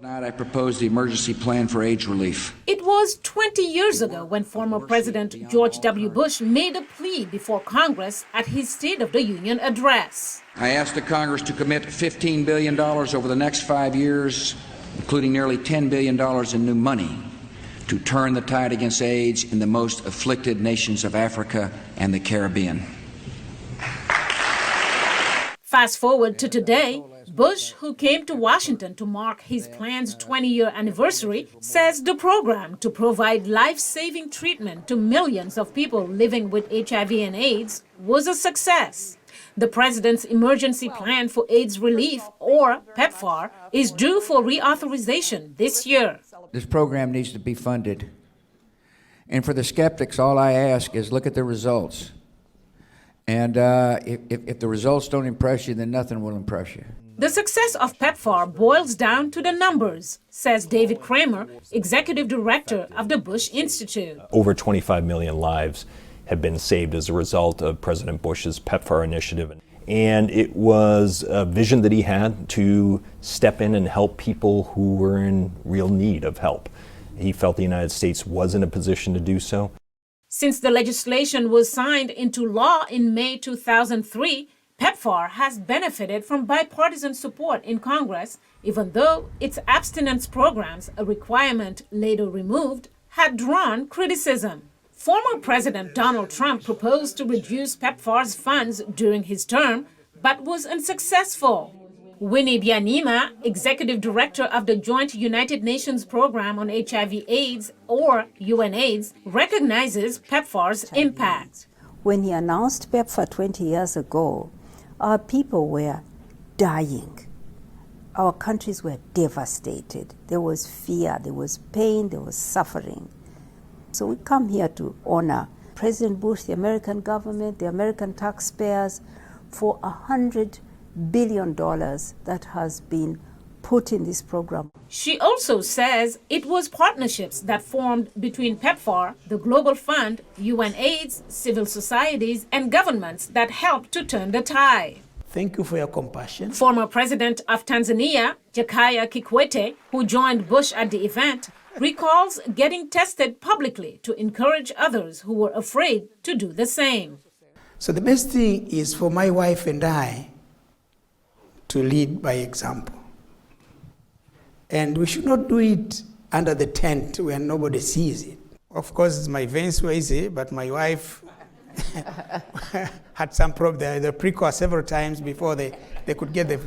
Tonight I propose the emergency plan for AIDS relief. It was 20 years ago when former President George W. Bush made a plea before Congress at his State of the Union address. I asked the Congress to commit $15 billion over the next 5 years, including nearly $10 billion in new money, to turn the tide against AIDS in the most afflicted nations of Africa and the Caribbean. Fast forward to today, Bush, who came to Washington to mark his plan's 20-year anniversary, says the program to provide life-saving treatment to millions of people living with HIV and AIDS was a success. The president's emergency plan for AIDS relief, or PEPFAR, is due for reauthorization this year. This program needs to be funded. And for the skeptics, all I ask is look at the results. And if the results don't impress you, then nothing will impress you. The success of PEPFAR boils down to the numbers, says David Kramer, executive director of the Bush Institute. Over 25 million lives have been saved as a result of President Bush's PEPFAR initiative. And it was a vision that he had to step in and help people who were in real need of help. He felt the United States was in a position to do so. Since the legislation was signed into law in May 2003, PEPFAR has benefited from bipartisan support in Congress, even though its abstinence programs, a requirement later removed, had drawn criticism. Former President Donald Trump proposed to reduce PEPFAR's funds during his term, but was unsuccessful. Winnie Byanyima, executive director of the Joint United Nations Program on HIV/AIDS, or UNAIDS, recognizes PEPFAR's impact. When he announced PEPFAR 20 years ago, our people were dying. Our countries were devastated. There was fear, there was pain, there was suffering. So we come here to honor President Bush, the American government, the American taxpayers, for $100 billion that has been put in this program. She also says it was partnerships that formed between PEPFAR, the Global Fund, UNAIDS, civil societies, and governments that helped to turn the tide. Thank you for your compassion. Former President of Tanzania, Jakaya Kikwete, who joined Bush at the event, recalls getting tested publicly to encourage others who were afraid to do the same. So the best thing is for my wife and I to lead by example. And we should not do it under the tent where nobody sees it. Of course, my veins were easy, but my wife had some problem. They pre-course several times before they could get the...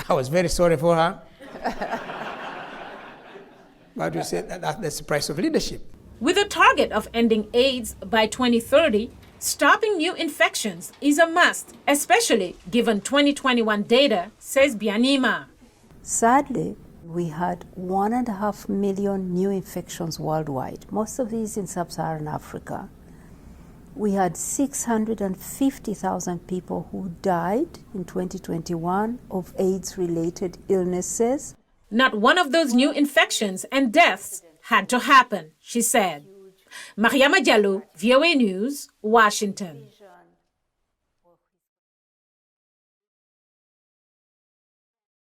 I was very sorry for her. But we said that's the price of leadership. With a target of ending AIDS by 2030, stopping new infections is a must, especially given 2021 data, says Byanyima. Sadly, we had 1.5 million new infections worldwide, most of these in sub-Saharan Africa. We had 650,000 people who died in 2021 of AIDS-related illnesses. Not one of those new infections and deaths had to happen, she said. Mariama Diallo, VOA News, Washington.